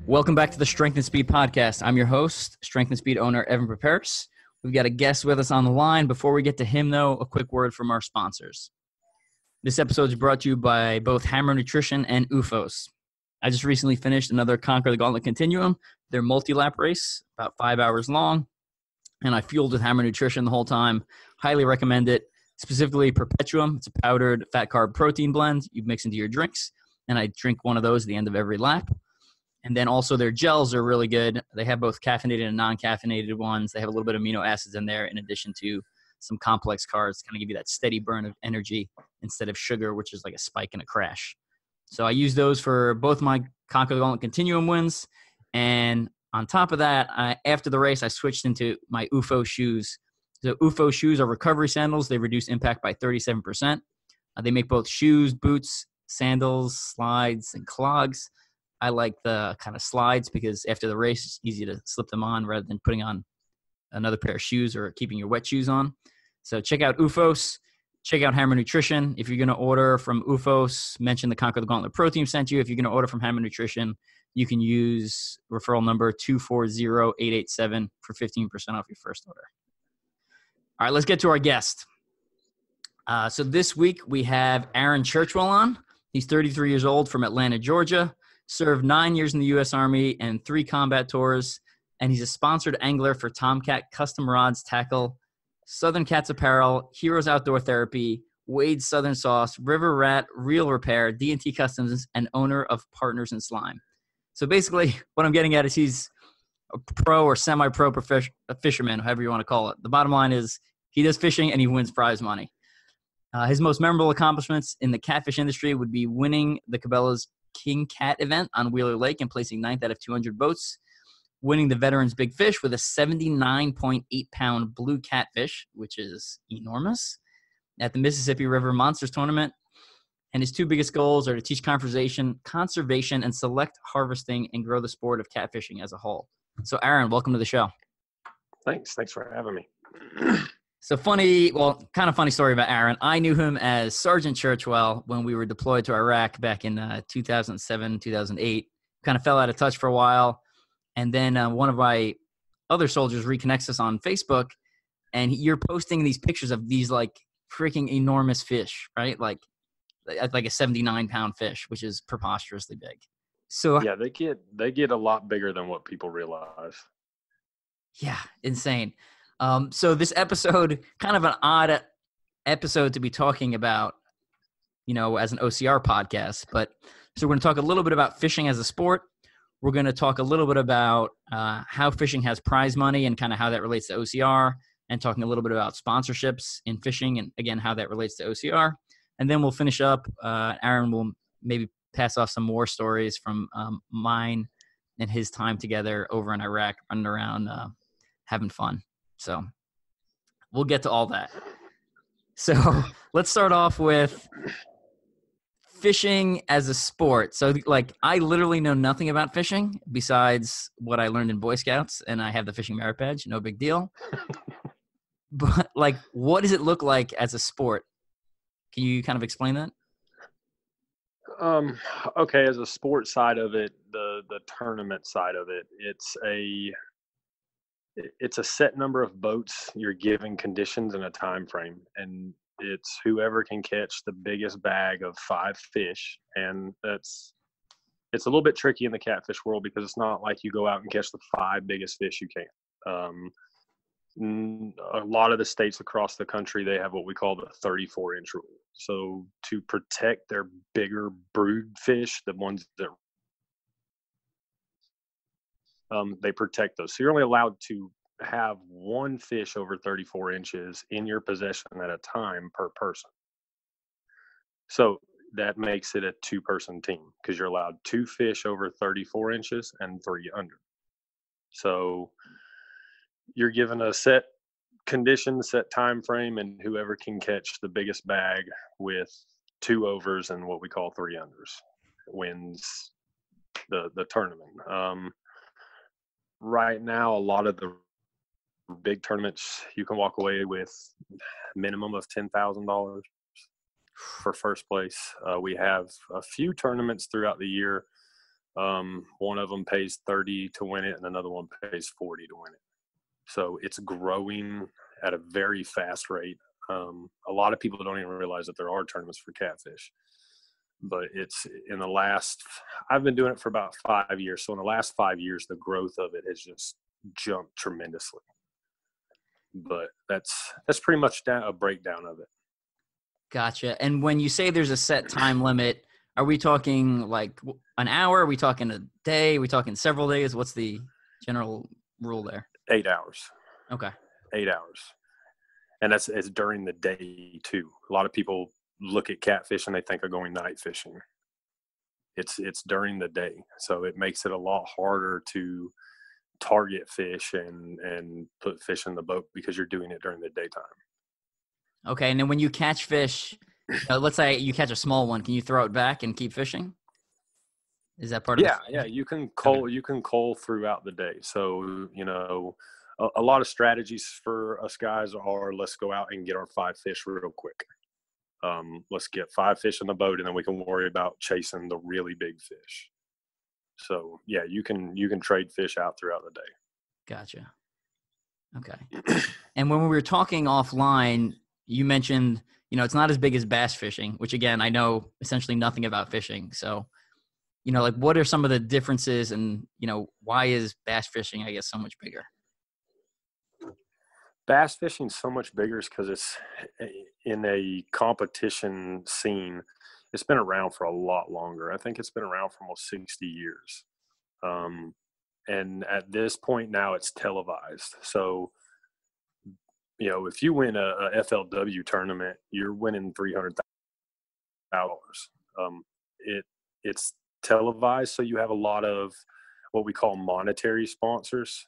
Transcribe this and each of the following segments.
Welcome back to the Strength and Speed Podcast. I'm your host, Strength and Speed owner Evan Prepares. We've got a guest with us on the line. Before we get to him, though, a quick word from our sponsors. This episode is brought to you by both Hammer Nutrition and UFOS. I just recently finished another Conquer the Gauntlet Continuum, their multi-lap race, about 5 hours long, and I fueled with Hammer Nutrition the whole time. Highly recommend it, specifically Perpetuum. It's a powdered fat-carb protein blend you mix into your drinks, and I drink one of those at the end of every lap. And then also their gels are really good. They have both caffeinated and non-caffeinated ones. They have a little bit of amino acids in there in addition to some complex carbs to kind of give you that steady burn of energy instead of sugar, which is like a spike and a crash. So I use those for both my Conquer the Gauntlet Continuum wins. And on top of that, after the race, I switched into my UFO shoes. The UFO shoes are recovery sandals. They reduce impact by 37%. They make both shoes, boots, sandals, slides, and clogs. I like the kind of slides because after the race, it's easy to slip them on rather than putting on another pair of shoes or keeping your wet shoes on. So check out UFOS. Check out Hammer Nutrition. If you're going to order from UFOS, mention the Conquer the Gauntlet Pro Team sent you. If you're going to order from Hammer Nutrition, you can use referral number 240887 for 15% off your first order. All right, let's get to our guest. So this week we have Aaron Churchwell on. He's 33 years old from Atlanta, Georgia. Served 9 years in the U.S. Army and 3 combat tours, and he's a sponsored angler for Tomcat Custom Rods Tackle, Southern Cats Apparel, Heroes Outdoor Therapy, Wade's Southern Sauce, River Rat, Reel Repair, D&T Customs, and owner of Partners in Slime. So basically, what I'm getting at is he's a pro or semi-pro fisherman, however you want to call it. The bottom line is he does fishing and he wins prize money. His most memorable accomplishments in the catfish industry would be winning the Cabela's King Cat event on Wheeler Lake and placing 9th out of 200 boats, winning the Veterans Big Fish with a 79.8-pound blue catfish, which is enormous, at the Mississippi River Monsters Tournament. And his 2 biggest goals are to teach conservation, and select harvesting and grow the sport of catfishing as a whole. So, Aaron, welcome to the show. Thanks for having me. So kind of funny story about Aaron. I knew him as Sergeant Churchwell when we were deployed to Iraq back in 2007, 2008. Kind of fell out of touch for a while. And then one of my other soldiers reconnects us on Facebook, and you're posting these pictures of these like freaking enormous fish, right? Like a 79-pound fish, which is preposterously big. So yeah, they get a lot bigger than what people realize. Yeah, insane. So this episode, kind of an odd episode to be talking about, as an OCR podcast. But so we're going to talk a little bit about fishing as a sport. We're going to talk a little bit about how fishing has prize money and kind of how that relates to OCR, and talking a little bit about sponsorships in fishing and, again, how that relates to OCR. And then we'll finish up. Aaron will maybe pass off some more stories from mine and his time together over in Iraq, running around having fun. So we'll get to all that. So let's start off with fishing as a sport. So I literally know nothing about fishing besides what I learned in Boy Scouts, and I have the fishing merit badge. No big deal. But what does it look like as a sport? Can you kind of explain that? Okay. As a sport side of it, the tournament side of it, it's a set number of boats. You're given conditions and a time frame, and it's whoever can catch the biggest bag of 5 fish. And it's a little bit tricky in the catfish world because it's not like you go out and catch the 5 biggest fish you can. A lot of the states across the country, they have what we call the 34-inch rule. So to protect their bigger brood fish, the ones that they protect those. So you're only allowed to have 1 fish over 34 inches in your possession at a time per person. So that makes it a 2-person team because you're allowed 2 fish over 34 inches and 3 under. So you're given a set condition, set time frame, and whoever can catch the biggest bag with 2 overs and what we call 3 unders wins the tournament. Right now, a lot of the big tournaments, you can walk away with minimum of $10,000 for first place. We have a few tournaments throughout the year. One of them pays 30 to win it, and another one pays 40 to win it. So it's growing at a very fast rate. A lot of people don't even realize that there are tournaments for catfish. But it's in the last, I've been doing it for about 5 years. So in the last 5 years, the growth of it has just jumped tremendously. But that's pretty much a breakdown of it. Gotcha. And when you say there's a set time limit, are we talking like an hour? Are we talking a day? Are we talking several days? What's the general rule there? 8 hours. Okay. 8 hours. And it's during the day too. A lot of people look at catfish and they think of going night fishing. It's during the day. So it makes it a lot harder to target fish and put fish in the boat because you're doing it during the daytime. Okay. And then when you catch fish, let's say you catch a small one, can you throw it back and keep fishing? Is that part of it? Yeah. You can cull throughout the day. So, a lot of strategies for us guys are, let's go out and get our 5 fish real quick. Let's get 5 fish in the boat, and then we can worry about chasing the really big fish. So yeah, you can trade fish out throughout the day. Gotcha. Okay. And when we were talking offline, you mentioned, it's not as big as bass fishing, which again, I know essentially nothing about fishing. So, like what are some of the differences and, why is bass fishing, I guess, so much bigger? Bass fishing is so much bigger is because it's in a competition scene. It's been around for a lot longer. I think it's been around for almost 60 years. And at this point now it's televised. So, if you win a FLW tournament, you're winning $300,000. It's televised. So you have a lot of what we call monetary sponsors.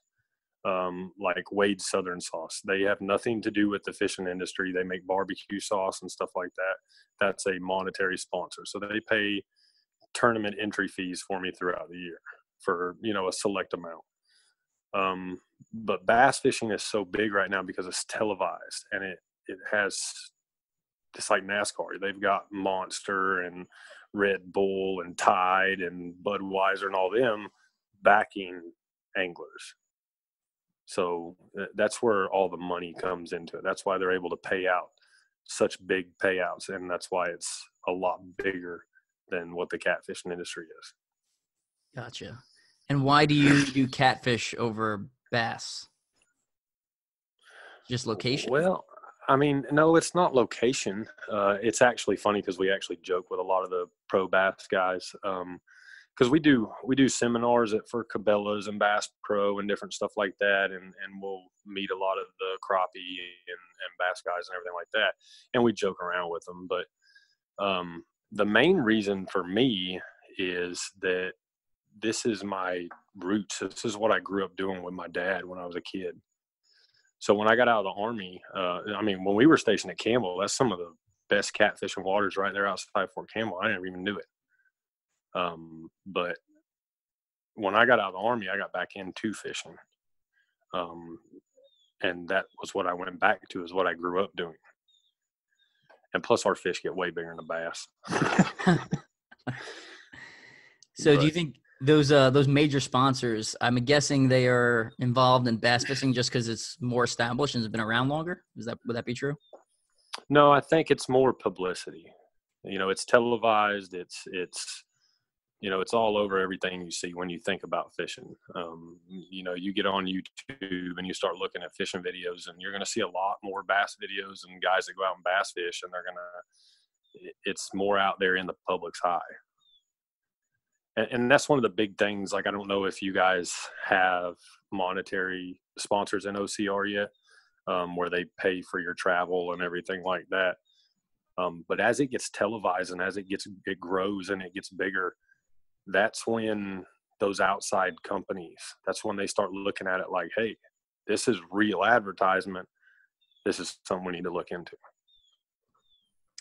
Like Wade Southern Sauce. They have nothing to do with the fishing industry. They make barbecue sauce and stuff like that. That's a monetary sponsor. So they pay tournament entry fees for me throughout the year for, a select amount. But bass fishing is so big right now because it's televised, and it has, just like NASCAR, they've got Monster and Red Bull and Tide and Budweiser and all them backing anglers. So that's where all the money comes into it. That's why they're able to pay out such big payouts, and that's why it's a lot bigger than what the catfishing industry is. Gotcha. And why do you do catfish over bass? Just location? Well, no, it's not location. It's actually funny because we actually joke with a lot of the pro bass guys. Because we do seminars for Cabela's and Bass Pro and different stuff like that, and we'll meet a lot of the crappie and bass guys and everything like that, and we joke around with them. But the main reason for me is that this is my roots. This is what I grew up doing with my dad when I was a kid. So when I got out of the Army, when we were stationed at Campbell, that's some of the best catfishing waters right there outside Fort Campbell. I never even knew it. But when I got out of the Army, I got back into fishing. And that was what I went back to, is what I grew up doing. And plus our fish get way bigger than the bass. So do you think those major sponsors, I'm guessing they are involved in bass fishing just because it's more established and has been around longer? Would that be true? No, I think it's more publicity. It's televised. It's all over everything you see when you think about fishing. You get on YouTube and you start looking at fishing videos, and you're going to see a lot more bass videos and guys that go out and bass fish, and it's more out there in the public's eye. And that's one of the big things. Like, I don't know if you guys have monetary sponsors in OCR yet, where they pay for your travel and everything like that. But as it gets televised and as it grows and it gets bigger, that's when those outside companies. That's when they start looking at it like, hey, this is real advertisement. This is something we need to look into.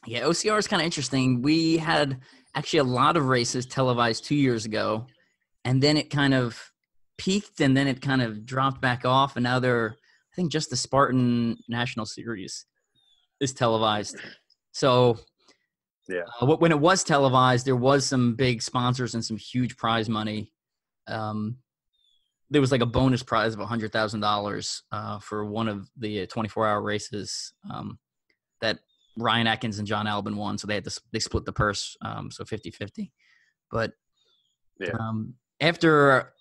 Yeah, OCR is kind of interesting. We had actually a lot of races televised 2 years ago, and then it kind of peaked, and then it kind of dropped back off, and now I think just the Spartan National Series is televised. So yeah, when it was televised, there was some big sponsors and some huge prize money. There was like a bonus prize of $100,000 for one of the 24-hour races that Ryan Atkins and John Albin won. So they split the purse, so 50-50. But after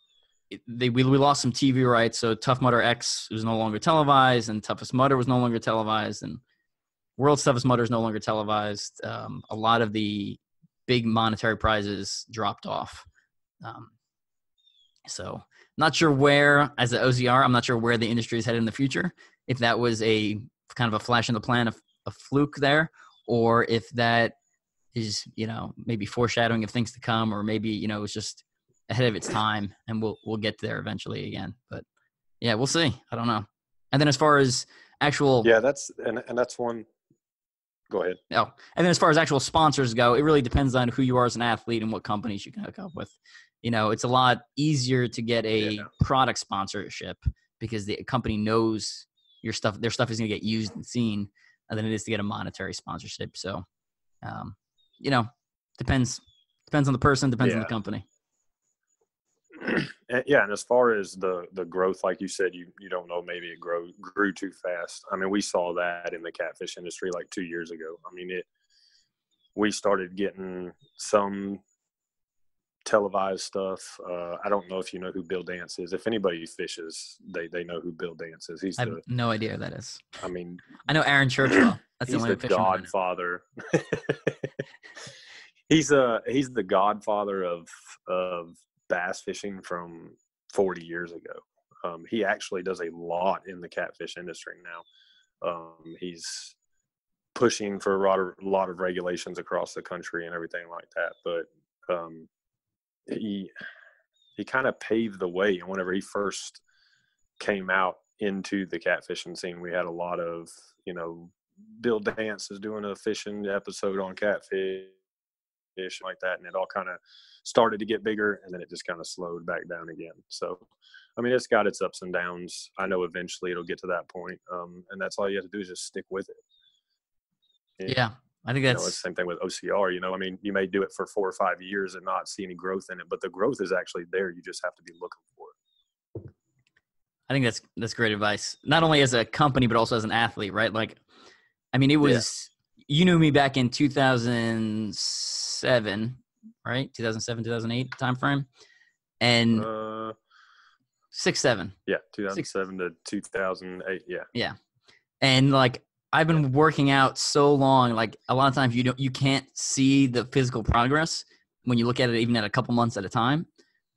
we lost some TV rights, so Tough Mudder X was no longer televised, and Toughest Mudder was no longer televised, and World's Toughest Mudder is no longer televised. A lot of the big monetary prizes dropped off. So not sure where, as an OCR, I'm not sure where the industry is headed in the future. If that was a kind of a flash in the pan, a fluke there, or if that is, maybe foreshadowing of things to come, or maybe, it's just ahead of its time, and we'll get there eventually again. But yeah, we'll see. I don't know. And then as far as actual, that's one. Go ahead. Oh, and then as far as actual sponsors go, it really depends on who you are as an athlete and what companies you can hook up with. It's a lot easier to get a product sponsorship because the company knows their stuff is going to get used and seen, than it is to get a monetary sponsorship. So, depends on the person, depends on the company. And as far as the growth, like you said, you don't know, maybe it grew too fast. I mean, we saw that in the catfish industry like 2 years ago. I mean, we started getting some televised stuff. I don't know if you know who Bill Dance is. If anybody fishes, they know who Bill Dance is. I have no idea who that is. I mean, I know Aaron Churchwell. That's he's the godfather. He's the godfather of bass fishing from 40 years ago. He actually does a lot in the catfish industry now. He's pushing for a lot of regulations across the country and everything like that. But he kind of paved the way. And whenever he first came out into the catfishing scene, we had a lot of, Bill Dance is doing a fishing episode on catfish like that, and it all kind of started to get bigger, and then it just kind of slowed back down again. So I mean, it's got its ups and downs. I know eventually it'll get to that point, and that's all you have to do is just stick with it. Yeah, I think that's it's the same thing with OCR. I mean, you may do it for 4 or 5 years and not see any growth in it, but the growth is actually there. You just have to be looking for it. I think that's great advice, not only as a company but also as an athlete, right? Like, I mean, it was you knew me back in 2007, right? 2007, 2008 time frame, and 6-7. Yeah, 2007 to 2008. Yeah, and like I've been working out so long, like a lot of times you can't see the physical progress when you look at it even at a couple months at a time,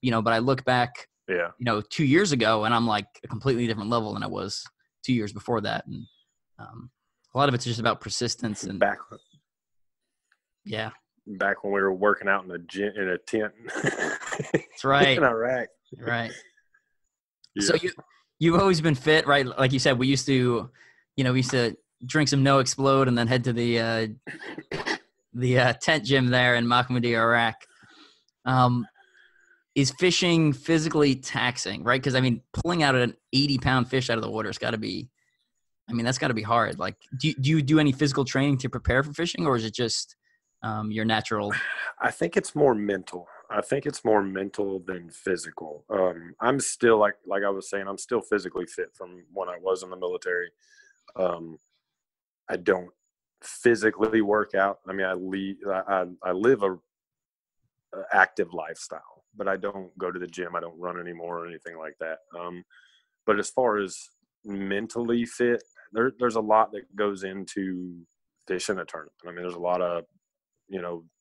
But I look back, 2 years ago, and I'm like a completely different level than I was 2 years before that, and a lot of it's just about persistence and back when we were working out in a tent. That's right. In Iraq. Right. Yeah. So you've always been fit, right? Like you said, we used to drink some No Explode and then head to the tent gym there in Mahmoudi, Iraq. Is fishing physically taxing, right? Because I mean, pulling out an 80-pound fish out of the water has got to be. I mean, that's got to be hard. Like, do you do any physical training to prepare for fishing, or is it just your natural? I think it's more mental. I think it's more mental than physical. I'm still like I was saying, I'm still physically fit from when I was in the military. I don't physically work out. I mean, I live a active lifestyle, but I don't go to the gym. I don't run anymore or anything like that. But as far as mentally fit, there's a lot that goes into fishing a tournament. I mean, there's a lot of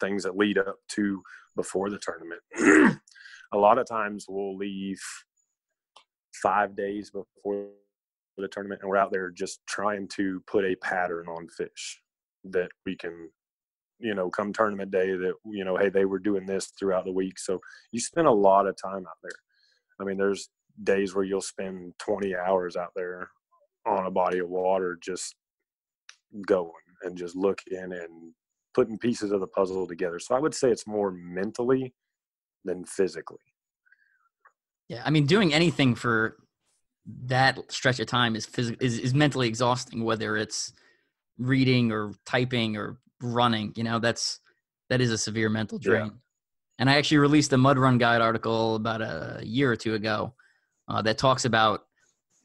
things that lead up to before the tournament. A lot of times we'll leave 5 days before the tournament, and we're out there just trying to put a pattern on fish that we can come tournament day that, hey, they were doing this throughout the week. So you spend a lot of time out there. I mean, there's days where you'll spend 20 hours out there on a body of water just going and just looking and putting pieces of the puzzle together. So I would say it's more mentally than physically. Yeah, I mean, doing anything for that stretch of time is mentally exhausting, whether it's reading or typing or running. That is a severe mental drain. Yeah. And I actually released a Mud Run Guide article about a year or two ago that talks about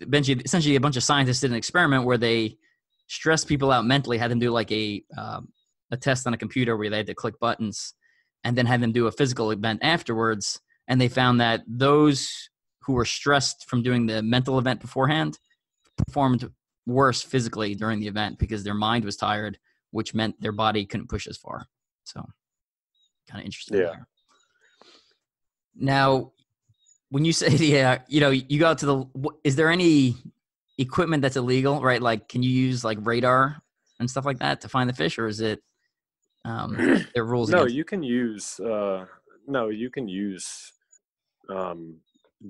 essentially a bunch of scientists did an experiment where they stressed people out mentally, had them do like a test on a computer where they had to click buttons, and then had them do a physical event afterwards. And they found that those who were stressed from doing the mental event beforehand performed worse physically during the event because their mind was tired, which meant their body couldn't push as far. So kind of interesting. Yeah. There. Now, when you say, you go out to is there any equipment that's illegal, right? Like, can you use like radar and stuff like that to find the fish, or is it there are rules? No, you can use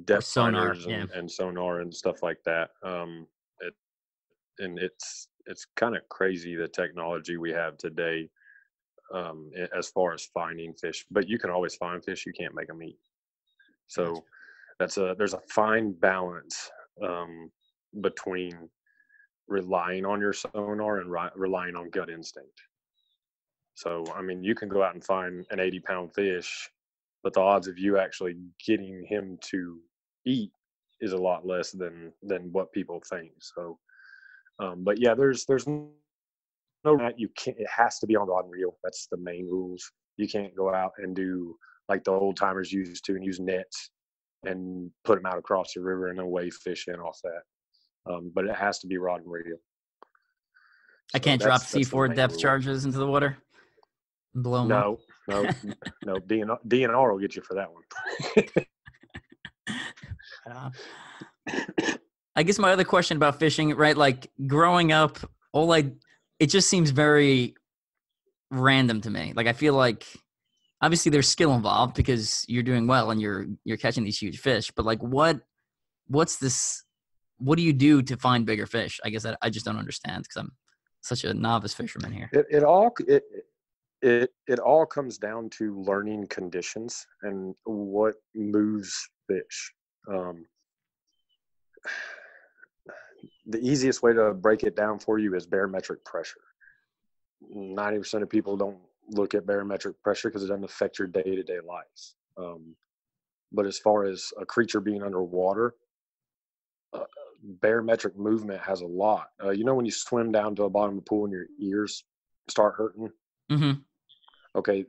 depth sonar, finders and sonar and stuff like that. It's kind of crazy the technology we have today as far as finding fish, but you can always find fish. You can't make them eat. So there's a fine balance between relying on your sonar and relying on gut instinct. So, I mean, you can go out and find an 80-pound fish, but the odds of you actually getting him to eat is a lot less than what people think. So, but yeah, there's no, you can't, it has to be on rod and reel. That's the main rules. You can't go out and do like the old timers used to and use nets and put them out across the river and then wave fish in off that. But it has to be rod and reel. I can't drop C4 depth charges into the water. Blow them up. No. DNR will get you for that one. I guess my other question about fishing, right? Like growing up, it just seems very random to me. Like I feel like obviously there's skill involved because you're doing well and you're catching these huge fish. But like what's this? What do you do to find bigger fish? I guess I just don't understand because I'm such a novice fisherman here. It all comes down to learning conditions and what moves fish. The easiest way to break it down for you is barometric pressure. 90% of people don't look at barometric pressure because it doesn't affect your day-to-day life. But as far as a creature being underwater, barometric movement has a lot. When you swim down to the bottom of the pool and your ears start hurting? Mm-hmm. Okay,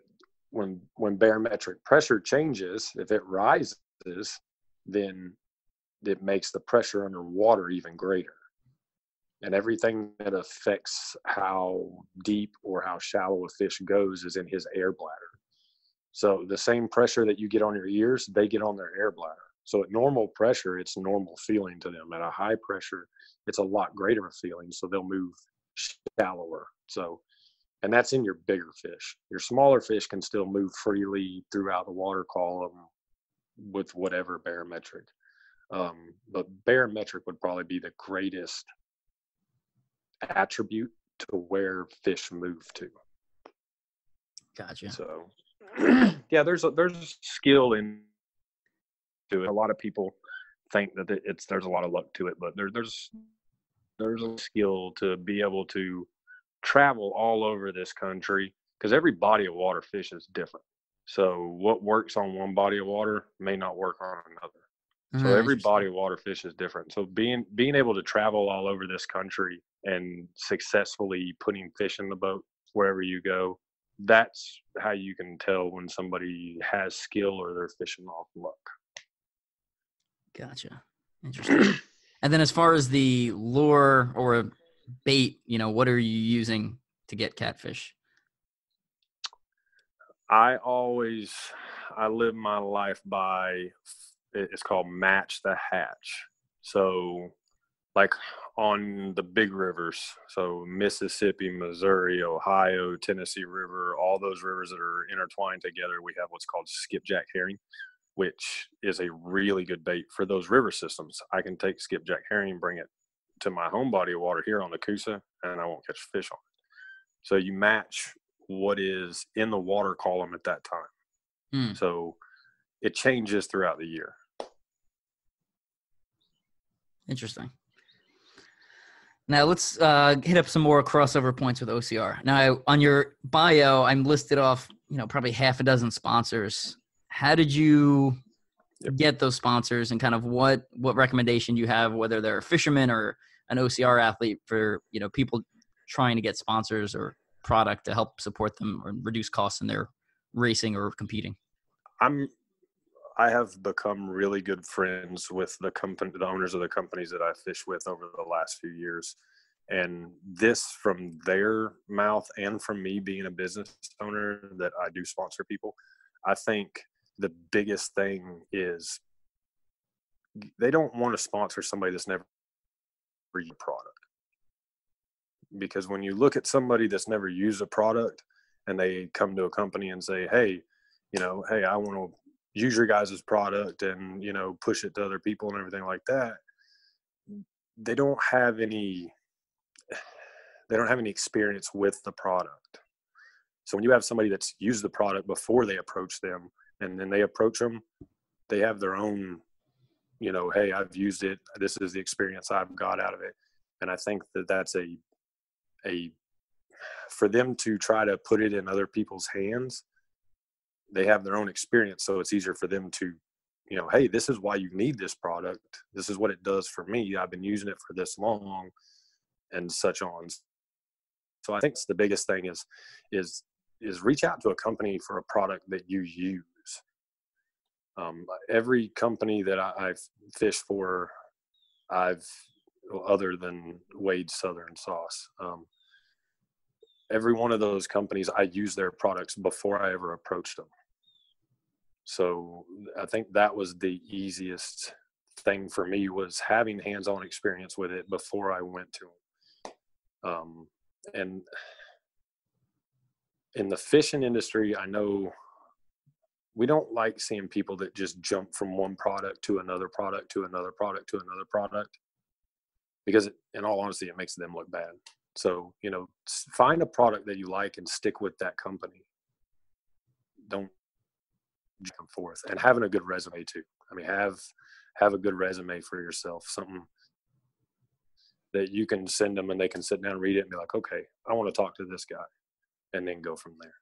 when barometric pressure changes, if it rises, then it makes the pressure underwater even greater. And everything that affects how deep or how shallow a fish goes is in his air bladder. So the same pressure that you get on your ears, they get on their air bladder. So at normal pressure, it's normal feeling to them. At a high pressure, it's a lot greater of feeling, so they'll move shallower. And that's in your bigger fish. Your smaller fish can still move freely throughout the water column with whatever barometric. But barometric would probably be the greatest attribute to where fish move to. Gotcha. So, yeah, there's a skill into it. A lot of people think that there's a lot of luck to it, but there's a skill to be able to travel all over this country because every body of water fish is different. So what works on one body of water may not work on another. So every body of water fish is different. So being able to travel all over this country and successfully putting fish in the boat wherever you go, that's how you can tell when somebody has skill or they're fishing off luck. Gotcha. Interesting. And then as far as the lure or bait, what are you using to get catfish? I live my life by, it's called match the hatch. So like on the big rivers, so Mississippi, Missouri, Ohio, Tennessee River, all those rivers that are intertwined together, we have what's called skipjack herring, which is a really good bait for those river systems. I can take skipjack herring and bring it to my home body of water here on the Coosa, and I won't catch fish on it. So you match what is in the water column at that time. So it changes throughout the year. Interesting. Now let's hit up some more crossover points with OCR. Now on your bio, I'm listed off, probably half a dozen sponsors. How did you get those sponsors, and kind of what recommendation you have, whether they're a fisherman or an OCR athlete, for, people trying to get sponsors or product to help support them or reduce costs in their racing or competing? I have become really good friends with the owners of the companies that I fish with over the last few years. And this, from their mouth and from me being a business owner, that I do sponsor people, I think the biggest thing is they don't want to sponsor somebody that's never used a product. Because when you look at somebody that's never used a product and they come to a company and say, hey, I want to use your guys' product and, push it to other people and everything like that, they don't have any experience with the product. So when you have somebody that's used the product before they approach them, and then they approach them, they have their own, hey, I've used it, this is the experience I've got out of it. And I think that that's for them to try to put it in other people's hands, they have their own experience. So it's easier for them to, hey, this is why you need this product. This is what it does for me. I've been using it for this long, and such on. So I think the biggest thing is reach out to a company for a product that you use. Every company that I've fished for, other than Wade's Southern Sauce, every one of those companies, I use their products before I ever approached them. So I think that was the easiest thing for me, was having hands-on experience with it before I went to them. And in the fishing industry, I know we don't like seeing people that just jump from one product to another product to another product to another product, because in all honesty, it makes them look bad. So, find a product that you like and stick with that company. Don't jump forth, and having a good resume too. I mean, have a good resume for yourself, something that you can send them and they can sit down and read it and be like, okay, I want to talk to this guy, and then go from there.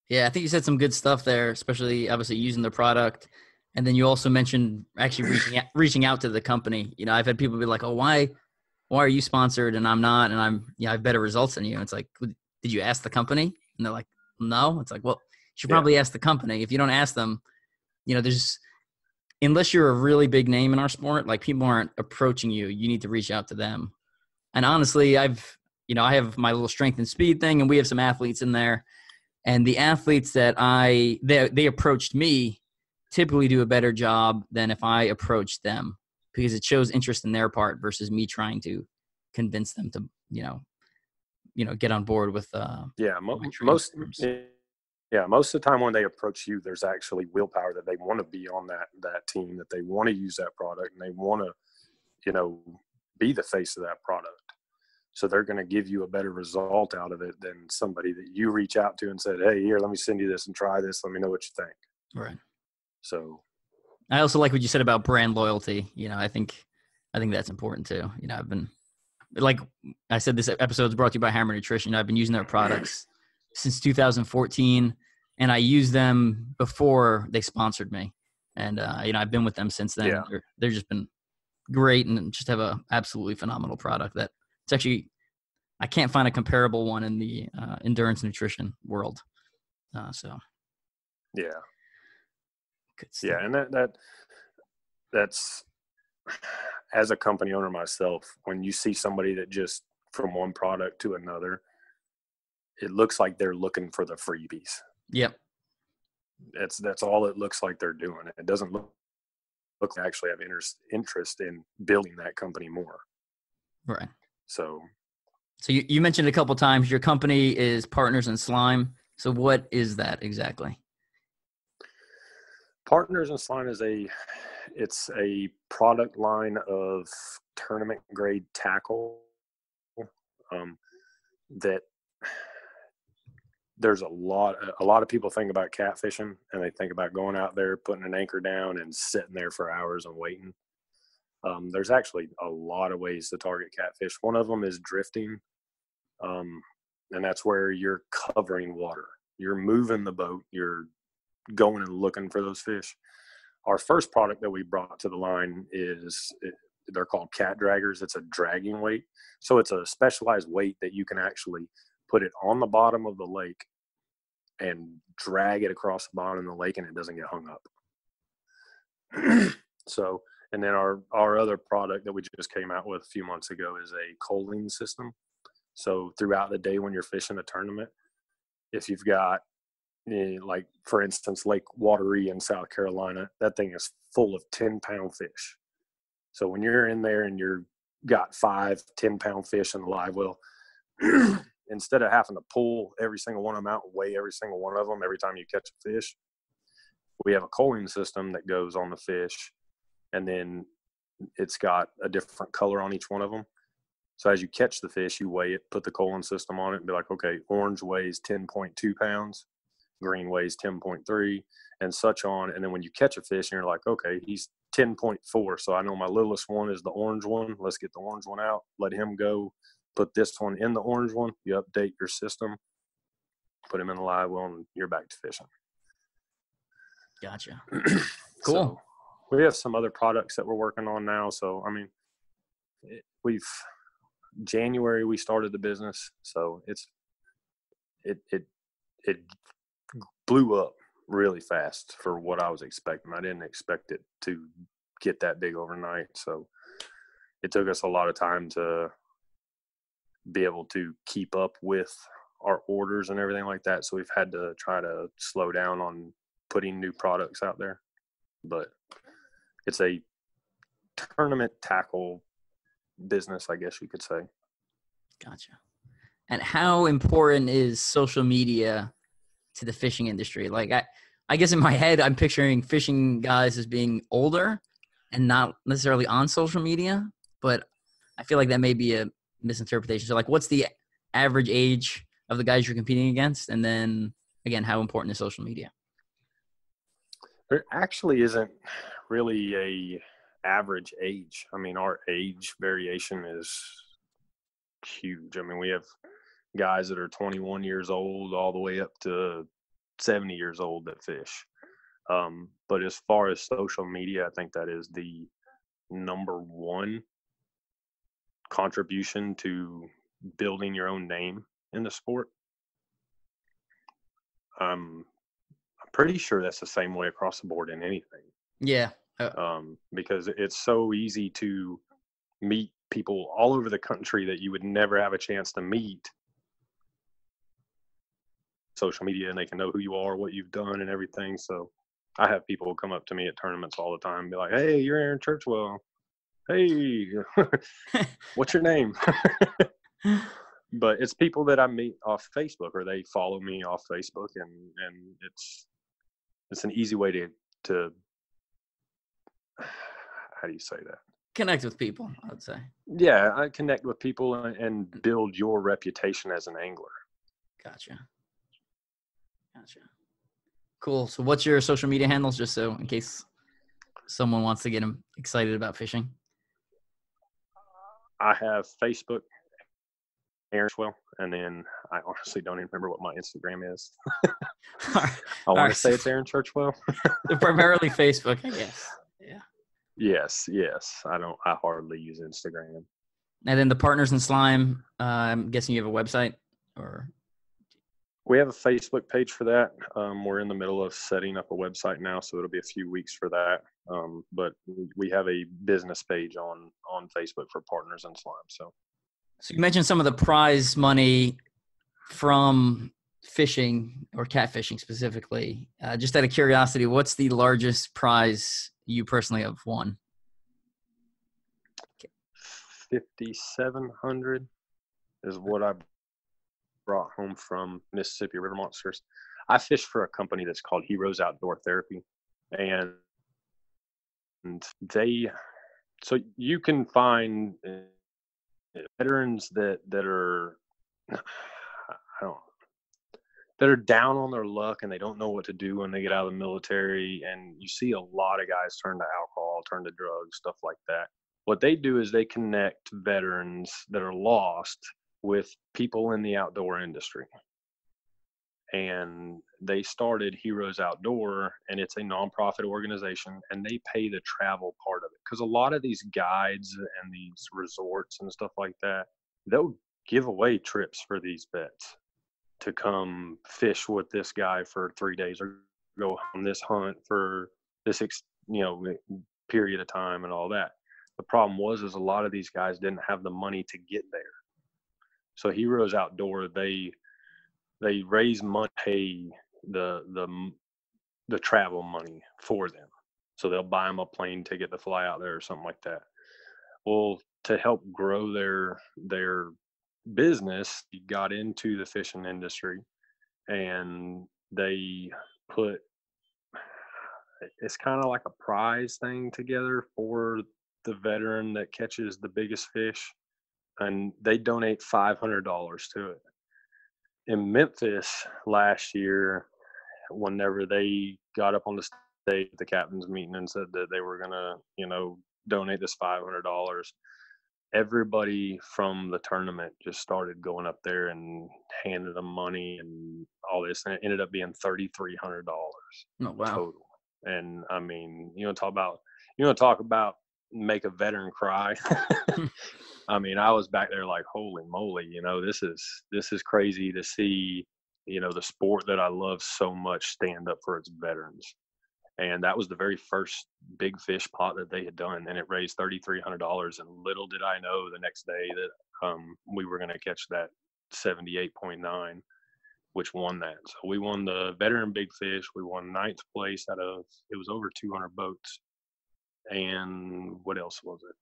Yeah, I think you said some good stuff there, especially obviously using the product. And then you also mentioned actually reaching out to the company. I've had people be like, oh, why are you sponsored and I'm not, and I have better results than you? And it's like, did you ask the company? And they're like, no. It's like, well, you should probably ask the company. If you don't ask them, unless you're a really big name in our sport, like, people aren't approaching you. You need to reach out to them. And honestly, I have my little strength and speed thing, and we have some athletes in there. And the athletes that they approached me typically do a better job than if I approached them, because it shows interest in their part versus me trying to convince them to, get on board with. Most of the time when they approach you, there's actually willpower that they want to be on that team, that they want to use that product, and they want to, be the face of that product. So they're going to give you a better result out of it than somebody that you reach out to and said, hey, here, let me send you this and try this. Let me know what you think. Right. So I also like what you said about brand loyalty. I think that's important too. I've been, like I said, this episode is brought to you by Hammer Nutrition. I've been using their products since 2014, and I used them before they sponsored me. And, I've been with them since then. Yeah. They've just been great, and just have a absolutely phenomenal product that it's actually, I can't find a comparable one in the endurance nutrition world. So. Yeah. Good stuff. Yeah. And that's, as a company owner myself, when you see somebody that just from one product to another, it looks like they're looking for the freebies. Yep. That's all it looks like they're doing. It doesn't look I actually have interest in building that company more. Right. So you mentioned a couple times your company is Partners in Slime. So what is that exactly? Partners in Slime it's a product line of tournament grade tackle that there's a lot of people think about catfishing, and they think about going out there, putting an anchor down and sitting there for hours and waiting. There's actually a lot of ways to target catfish. One of them is drifting. And that's where you're covering water. You're moving the boat. You're going and looking for those fish. Our first product that we brought to the line they're called cat draggers. It's a dragging weight. So it's a specialized weight that you can actually put it on the bottom of the lake and drag it across the bottom of the lake, and it doesn't get hung up. So, and then our other product that we just came out with a few months ago is a coaling system. So throughout the day when you're fishing a tournament, if you've got, like, for instance, Lake Wateree in South Carolina, that thing is full of 10-pound fish. So when you're in there and you're got 5 10-pound fish in the live well, instead of having to pull every single one of them out and weigh every single one of them every time you catch a fish, we have a coaling system that goes on the fish, and then it's got a different color on each one of them. So as you catch the fish, you weigh it, put the coaling system on it, and be like, okay, orange weighs 10.2 pounds, green weighs 10.3, and such on. And then when you catch a fish, and you're like, okay, he's 10.4, so I know my littlest one is the orange one. Let's get the orange one out, let him go, put this one in the orange one. You update your system, put him in the live well, and you're back to fishing. Gotcha. Cool. So we have some other products that we're working on now. So, I mean, January we started the business, so it blew up really fast for what I was expecting. I didn't expect it to get that big overnight, so it took us a lot of time to be able to keep up with our orders and everything like that. So we've had to try to slow down on putting new products out there. But it's a tournament tackle business, I guess you could say. Gotcha. And how important is social media to the fishing industry? Like, I guess in my head, I'm picturing fishing guys as being older and not necessarily on social media, but I feel like that may be a misinterpretation. So, like, what's the average age of the guys you're competing against? And then, again, how important is social media? There actually isn't really a average age. I mean, our age variation is huge. I mean, we have guys that are 21 years old all the way up to 70 years old that fish. But as far as social media, I think that is the number one contribution to building your own name in the sport. I'm pretty sure that's the same way across the board in anything. Yeah. Because it's so easy to meet people all over the country that you would never have a chance to meet. Social media, and they can know who you are, what you've done, and everything. So I have people come up to me at tournaments all the time and be like, hey, you're Aaron Churchwell. Hey, what's your name? But it's people that I meet off Facebook, or they follow me off Facebook, and it's an easy way to how do you say that? Connect with people, I would say. Yeah, I connect with people and build your reputation as an angler. Gotcha. Cool. So what's your social media handles, just so in case someone wants to get them excited about fishing? I have Facebook, Aaron Churchwell, and then I honestly don't even remember what my Instagram is. I want to say it's Aaron Churchwell. Primarily Facebook, I guess. Yeah. Yes. I hardly use Instagram. And then the Partners in Slime, I'm guessing you have a website, or? We have a Facebook page for that. We're in the middle of setting up a website now, so it'll be a few weeks for that. But we have a business page on Facebook for Partners in Slime. So you mentioned some of the prize money from fishing, or catfishing specifically. Just out of curiosity, what's the largest prize you personally have won? 5,700 is what I brought home from Mississippi River Monsters. I fish for a company that's called Heroes Outdoor Therapy, and so you can find veterans that are I don't that are down on their luck and they don't know what to do when they get out of the military. And you see a lot of guys turn to alcohol, turn to drugs, stuff like that. What they do is they connect veterans that are lost with people in the outdoor industry. And they started Heroes Outdoor, and it's a nonprofit organization, and they pay the travel part of it. Because a lot of these guides and these resorts and stuff like that, they'll give away trips for these vets to come fish with this guy for 3 days or go on this hunt for this, period of time and all that. The problem is a lot of these guys didn't have the money to get there. So Heroes Outdoor, they raise money, pay the travel money for them. So they'll buy them a plane ticket to fly out there or something like that. Well, to help grow their business, he got into the fishing industry, and they put, it's kind of like a prize thing together for the veteran that catches the biggest fish, and they donate $500 to it. In Memphis last year, whenever they got up on the stage at the captain's meeting and said that they were gonna, donate this $500, everybody from the tournament just started going up there and handing them money and all this, and it ended up being $3,300 total. And I mean, you want to talk about make a veteran cry. I mean, I was back there like, holy moly, this is crazy to see, the sport that I love so much stand up for its veterans. And that was the very first big fish pot that they had done, and it raised $3,300. And little did I know the next day that we were going to catch that 78.9, which won that. So we won the veteran big fish. We won 9th place out of, it was over 200 boats. And what else was it?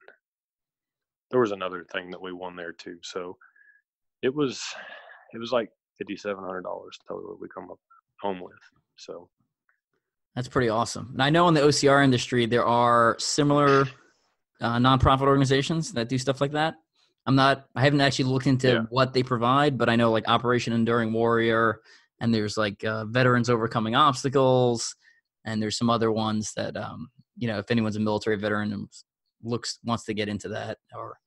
There was another thing that we won there too. So it was like $5,700 total that we come up home with. So that's pretty awesome. And I know in the OCR industry, there are similar nonprofit organizations that do stuff like that. I haven't actually looked into what they provide, but I know like Operation Enduring Warrior, and there's like Veterans Overcoming Obstacles, and there's some other ones that, if anyone's a military veteran and wants to get into that, or,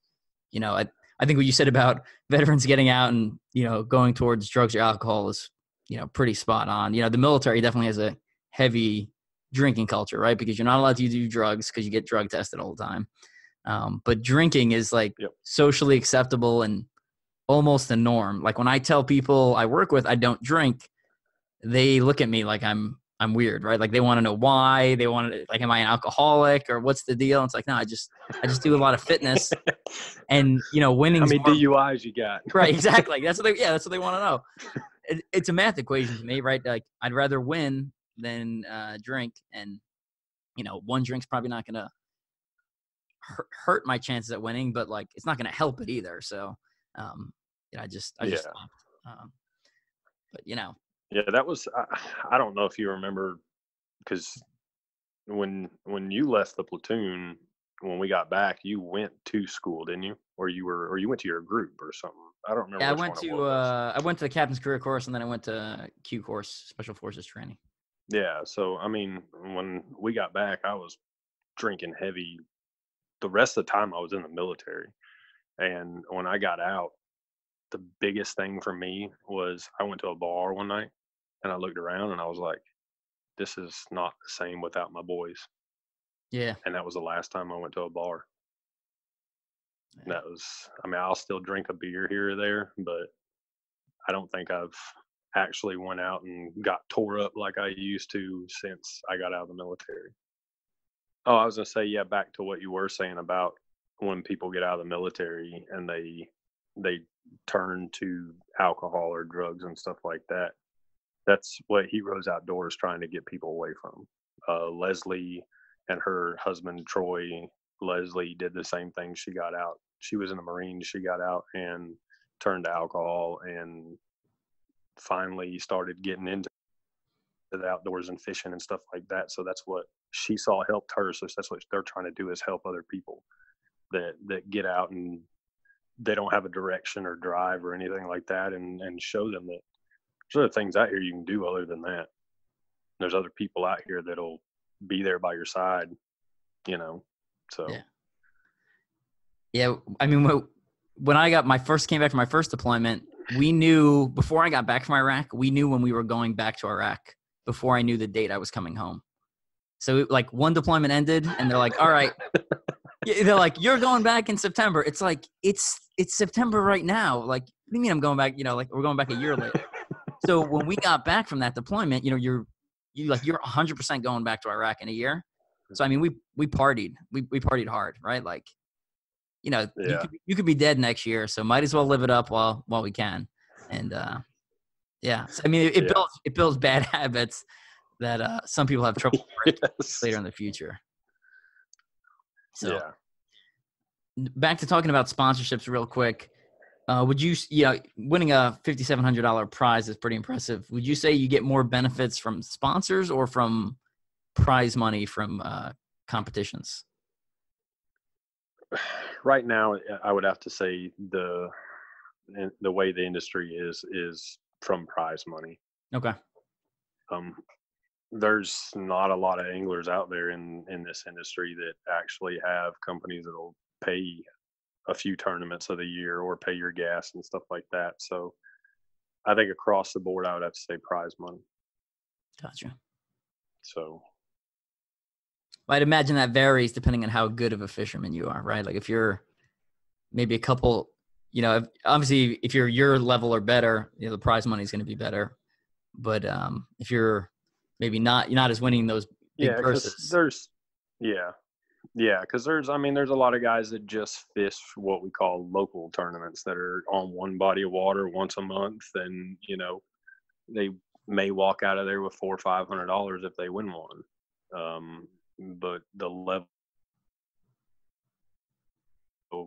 I think what you said about veterans getting out and, going towards drugs or alcohol is, pretty spot on. The military definitely has a heavy drinking culture, right? Because you're not allowed to do drugs because you get drug tested all the time. But drinking is like socially acceptable and almost the norm. Like when I tell people I work with I don't drink, they look at me like I'm weird, right? Like they want to know why. They want to, like, am I an alcoholic or what's the deal? And it's like, no, I just do a lot of fitness, and winning. How many DUIs you got? Right, exactly. That's what they want to know. It's a math equation to me, right? Like I'd rather win than drink, and one drink's probably not going to hurt my chances at winning, but like it's not going to help it either. So, I just stopped. But Yeah, that was, I don't know if you remember, because when you left the platoon, when we got back, you went to school, didn't you? Or you went to your group or something. I don't remember. Yeah, I went to the captain's career course, and then I went to Q course, Special Forces training. Yeah, so I mean, when we got back, I was drinking heavy. The rest of the time I was in the military, and when I got out, the biggest thing for me was I went to a bar one night, and I looked around and I was like, this is not the same without my boys. Yeah. And that was the last time I went to a bar. Yeah. That was, I'll still drink a beer here or there, but I don't think I've actually went out and got tore up like I used to since I got out of the military. Oh, I was going to say, yeah, back to what you were saying about when people get out of the military and they turn to alcohol or drugs and stuff like that. That's what Heroes Outdoor is trying to get people away from. Leslie and her husband, Troy Leslie, did the same thing. She got out. She was in the Marines. She got out and turned to alcohol and finally started getting into the outdoors and fishing and stuff like that. So that's what she saw helped her. So that's what they're trying to do, is help other people that get out and they don't have a direction or drive or anything like that, and show them that there's other things out here you can do other than that. There's other people out here that'll be there by your side, you know. So yeah. I mean, when I came back from my first deployment, we knew before I got back from Iraq, we knew when we were going back to Iraq before I knew the date I was coming home. So like one deployment ended and they're like, all right, they're like, you're going back in September. It's like, it's September right now. Like, what do you mean I'm going back? You know, like we're going back a year later. So when we got back from that deployment, you know, you're 100% going back to Iraq in a year. So, I mean, we partied, we partied hard, right? Like, you know, you could be dead next year. So might as well live it up while we can. And, so, I mean, it builds bad habits that some people have trouble breaking later in the future. So back to talking about sponsorships real quick. Would you winning a $5,700 prize is pretty impressive. Would you say you get more benefits from sponsors or from prize money from competitions? Right now, I would have to say the way the industry is from prize money. Okay. There's not a lot of anglers out there in this industry that actually have companies that'll pay a few tournaments of the year or pay your gas and stuff like that. So I think across the board, I would have to say prize money. Gotcha. So I'd imagine that varies depending on how good of a fisherman you are, right? Like if you're maybe a couple, you know, obviously if you're your level or better, you know, the prize money is going to be better. But if you're maybe not, you're not as winning those big purses. Because there's a lot of guys that just fish what we call local tournaments that are on one body of water once a month, and you know they may walk out of there with $400 or $500 if they win one. But the level,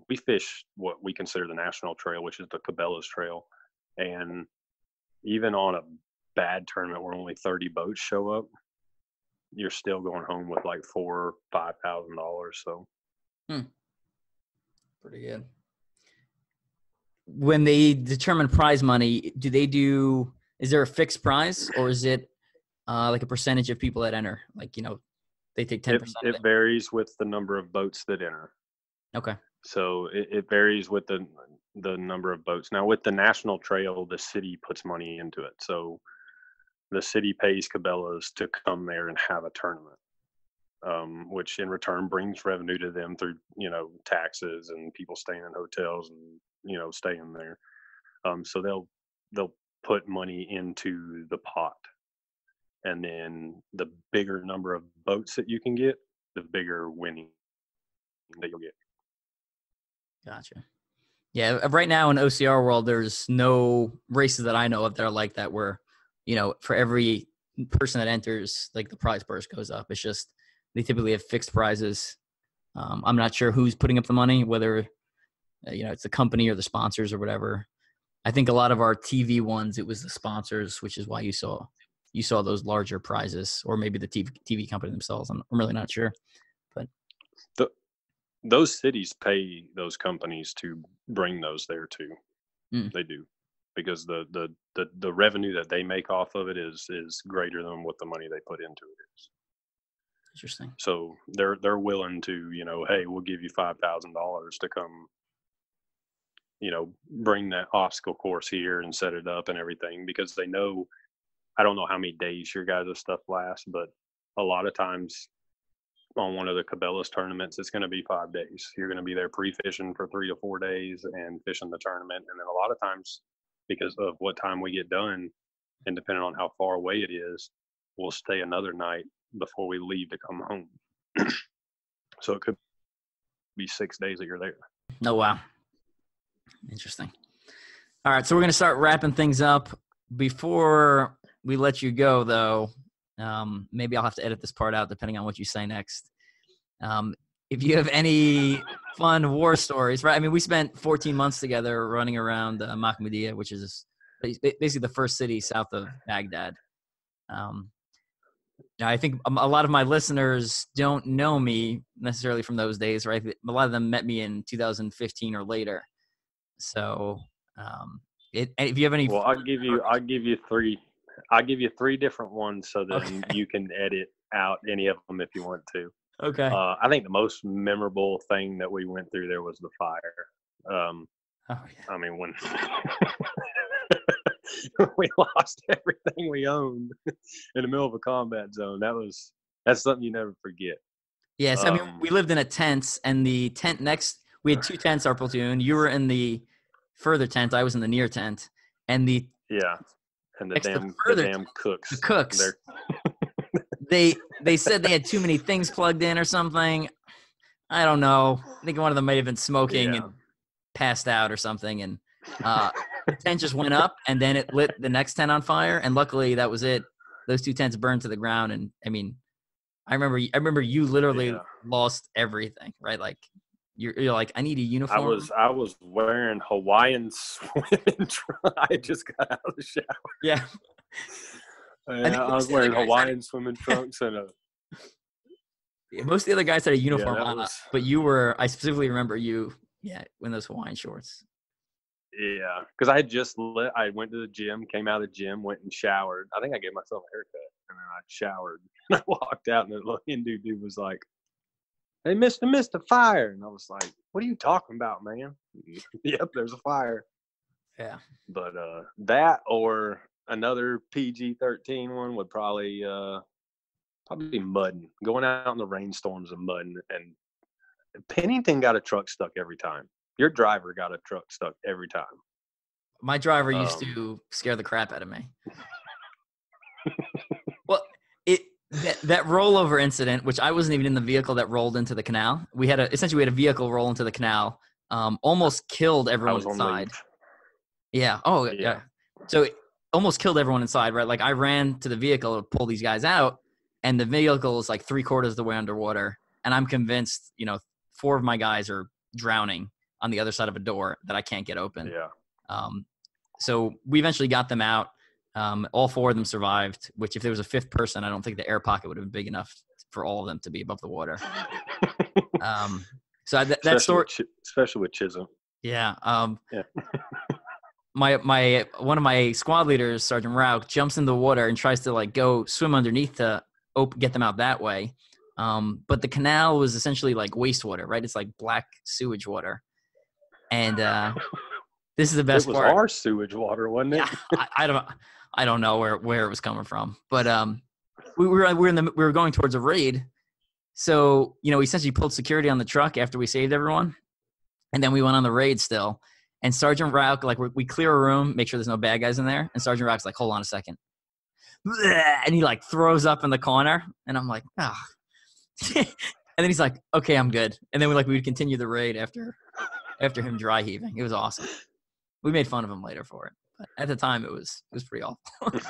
we fish what we consider the national trail, which is the Cabela's Trail, and even on a bad tournament where only 30 boats show up, you're still going home with like $4,000 or $5,000. So pretty good. When they determine prize money, is there a fixed prize or is it like a percentage of people that enter? Like, you know, they take 10%. It varies with the number of boats that enter. Okay. So it varies with the number of boats. Now with the national trail, the city puts money into it. So the city pays Cabela's to come there and have a tournament, which in return brings revenue to them through, you know, taxes and people staying in hotels and, you know, staying there. So they'll put money into the pot, and then the bigger number of boats that you can get, the bigger winning that you'll get. Gotcha. Yeah. Right now in OCR world, there's no races that I know of that are like that where, you know, for every person that enters, like the prize purse goes up. It's just, they typically have fixed prizes. I'm not sure who's putting up the money, whether, you know, it's the company or the sponsors or whatever. I think a lot of our TV ones, it was the sponsors, which is why you saw those larger prizes, or maybe the TV company themselves. I'm really not sure, but those cities pay those companies to bring those there too. They do, because the revenue that they make off of it is greater than what the money they put into it is. Interesting. So they're willing to, you know, hey, we'll give you $5,000 to come, you know, bring that obstacle course here and set it up and everything, because they know, I don't know how many days your guys' stuff lasts, but a lot of times on one of the Cabela's tournaments, it's going to be 5 days. You're going to be there pre-fishing for 3 to 4 days and fishing the tournament. And then a lot of times, because of what time we get done and depending on how far away it is, we'll stay another night before we leave to come home. So it could be 6 days that you're there. Oh, wow. Interesting. All right. So we're going to start wrapping things up. Before we let you go, though, maybe I'll have to edit this part out depending on what you say next. If you have any fun war stories, right? I mean, we spent 14 months together running around Mahmoudiyah, which is basically the first city south of Baghdad. Now, I think a lot of my listeners don't know me necessarily from those days, right? A lot of them met me in 2015 or later. So, if you have any, well, I'll give you three different ones, so then you can edit out any of them if you want to. Okay. I think the most memorable thing that we went through there was the fire. I mean, when we lost everything we owned in the middle of a combat zone, that's something you never forget. Yes, I mean, we lived in a tent, and the tent we had two tents, our platoon. You were in the further tent. I was in the near tent, and the damn cooks. The cooks. They said they had too many things plugged in or something. I don't know. I think one of them may have been smoking and passed out or something, and the tent just went up, and then it lit the next tent on fire. And luckily, that was it. Those two tents burned to the ground, and I mean, I remember you literally lost everything, right? Like you're like, I need a uniform. I was wearing Hawaiian swimming trunks. I just got out of the shower. Yeah. I was wearing Hawaiian swimming trunks and most of the other guys had a uniform on, but I specifically remember you, in those Hawaiian shorts. Yeah, because I went to the gym, came out of the gym, went and showered. I think I gave myself a haircut, and then I showered. And I walked out, and the little Hindu dude was like, "Hey, Mr. Fire," and I was like, "What are you talking about, man?" Yep, there's a fire. Yeah, but that or another PG-13 one would probably be mudding, going out in the rainstorms and mudding. And Pennington got a truck stuck every time. Your driver got a truck stuck every time. My driver used to scare the crap out of me. Well, that rollover incident, which I wasn't even in the vehicle that rolled into the canal. We had a vehicle roll into the canal, almost killed everyone inside. Yeah. Oh, yeah. So it almost killed everyone inside, right? Like I ran to the vehicle to pull these guys out, and the vehicle is like 3/4 of the way underwater. And I'm convinced, 4 of my guys are drowning on the other side of a door that I can't get open. Yeah. So we eventually got them out. All 4 of them survived, which if there was a 5th person, I don't think the air pocket would have been big enough for all of them to be above the water. So that story, especially with Chisholm. Yeah. One of my squad leaders, Sergeant Rauch, jumps in the water and tries to like go swim underneath to get them out that way. But the canal was essentially like wastewater, right? It's like black sewage water. And this is the best part. It was our sewage water, wasn't it? Yeah, I don't know where it was coming from, but we were going towards a raid, so we essentially pulled security on the truck after we saved everyone, and then we went on the raid still. And Sergeant Rauch, like we clear a room, make sure there's no bad guys in there, and Sergeant Rauch's like, hold on a second, and he like throws up in the corner, and I'm like, ah. And then he's like, okay, I'm good. And then we would continue the raid after him dry heaving. It was awesome. We made fun of him later for it, but at the time it was pretty awful.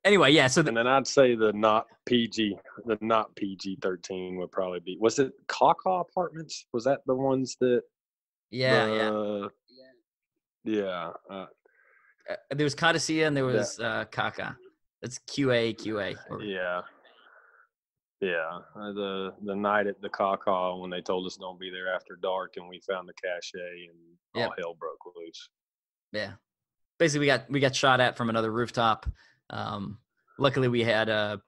Anyway, yeah. So and then I'd say the not PG-13 would probably be. Was it Caw Apartments? Was that the ones that? Yeah. Yeah. There was Cadicia and there was Kaka. That's QA. Yeah. The night at the Caw when they told us don't be there after dark, and we found the cache and all hell broke loose. Yeah. Basically, we got shot at from another rooftop. Luckily, we had the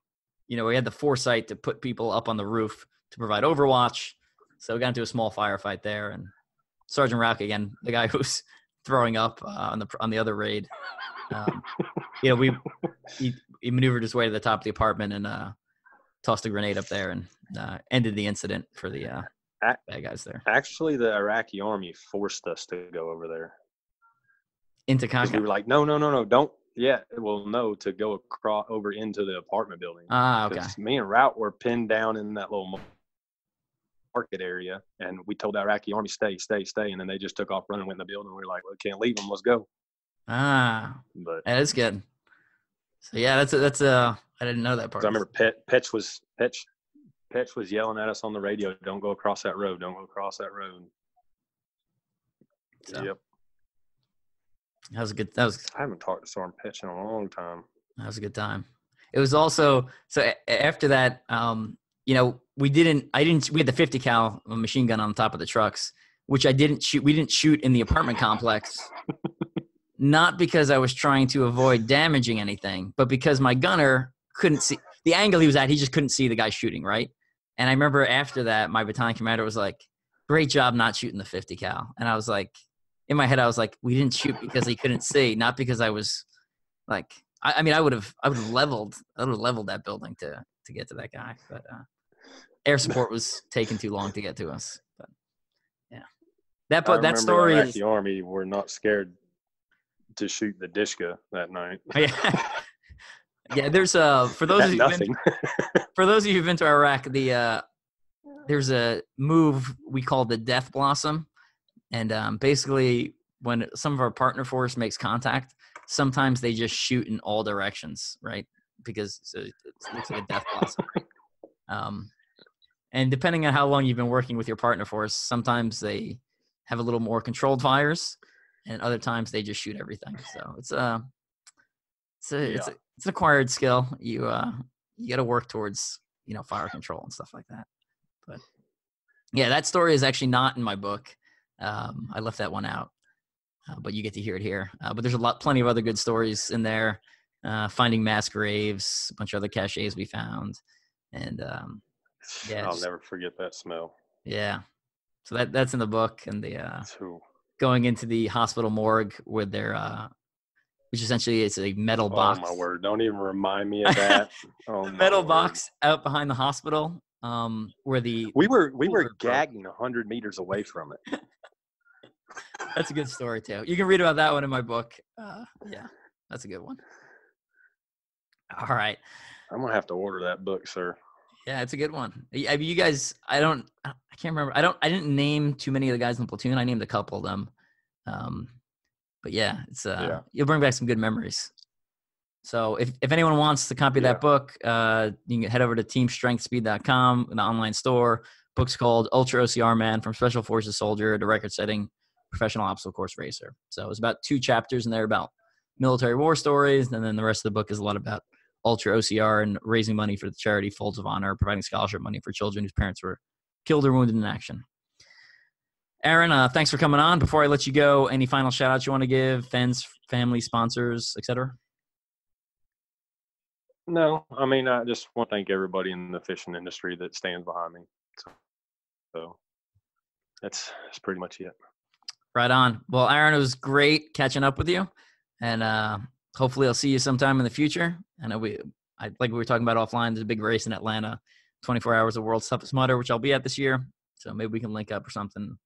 foresight to put people up on the roof to provide overwatch. So we got into a small firefight there, and Sergeant Rauch, again, the guy who's throwing up on the other raid. He maneuvered his way to the top of the apartment and tossed a grenade up there and ended the incident for the bad guys there. Actually, the Iraqi army forced us to go over there. Into Kaka? We were like, no, don't. Yeah, well, no, to go across over into the apartment building. Okay. Me and Rout were pinned down in that little market area, and we told the Iraqi army, stay, and then they just took off running, went in the building. We were like, well, can't leave them. Let's go. But that is good. So yeah, that's I didn't know that part. I remember Petch Petch was yelling at us on the radio, "Don't go across that road. Don't go across that road." So, yep. That was a good. I haven't talked to Sergeant Petch in a long time. That was a good time. It was also after that. We had the 50 cal machine gun on top of the trucks, which I didn't shoot. We didn't shoot in the apartment complex, not because I was trying to avoid damaging anything, but because my gunner couldn't see the angle he was at. He just couldn't see the guy shooting, right? And I remember after that, my battalion commander was like, "Great job not shooting the 50 cal." And I was like, in my head, I was like, "We didn't shoot because he couldn't see, not because I was like." I would have leveled that building to get to that guy, but air support was taking too long to get to us. But yeah, that story is the Army were not scared to shoot the Dishka that night. Yeah. There's for those of you who've been to Iraq, there's a move we call the Death Blossom, and basically when some of our partner force makes contact, sometimes they just shoot in all directions, right? Because it looks like a death blossom. And depending on how long you've been working with your partner force, sometimes they have a little more controlled fires, and other times they just shoot everything. So it's an acquired skill. You got to work towards fire control and stuff like that. But yeah, that story is actually not in my book. I left that one out. But you get to hear it here. But there's plenty of other good stories in there. Finding mass graves, a bunch of other caches we found, and I'll never forget that smell. Yeah, so that's in the book, and going into the hospital morgue with their, which essentially is a metal box. Oh my word! Don't even remind me of that. The metal box out behind the hospital, where we were gagging 100 meters away from it. That's a good story too. You can read about that one in my book. Yeah, that's a good one. All right. I'm gonna have to order that book, sir. Yeah, it's a good one. You guys, I can't remember. I didn't name too many of the guys in the platoon. I named a couple of them. But yeah, it's you'll bring back some good memories. So if anyone wants to copy that book, you can head over to teamstrengthspeed.com, the online store. Book's called Ultra-OCR Man, From Special Forces Soldier to Record-Setting Professional Obstacle Course Racer. So it's about 2 chapters in there about military war stories, and then the rest of the book is a lot about Ultra-OCR and raising money for the charity Folds of Honor, providing scholarship money for children whose parents were killed or wounded in action. Aaron, thanks for coming on. Before I let you go, any final shout-outs you want to give, fans, family, sponsors, etc.? No, I mean, I just want to thank everybody in the fishing industry that stands behind me. So that's pretty much it. Right on. Well, Aaron, it was great catching up with you, and hopefully I'll see you sometime in the future. I know like we were talking about offline, there's a big race in Atlanta, 24 hours of World's Toughest Mudder, which I'll be at this year. So maybe we can link up or something,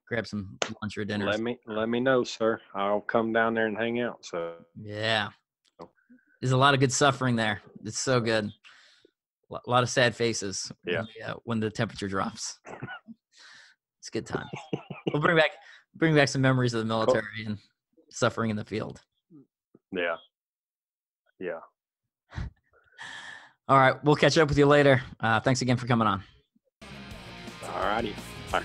grab some lunch or dinner. Let me know, sir. I'll come down there and hang out. So yeah, there's a lot of good suffering there. It's so good. A lot of sad faces. Yeah. When the temperature drops. It's a good time. We'll bring back some memories of the military and suffering in the field. Yeah. Yeah. All right. We'll catch up with you later. Thanks again for coming on. All righty. Bye.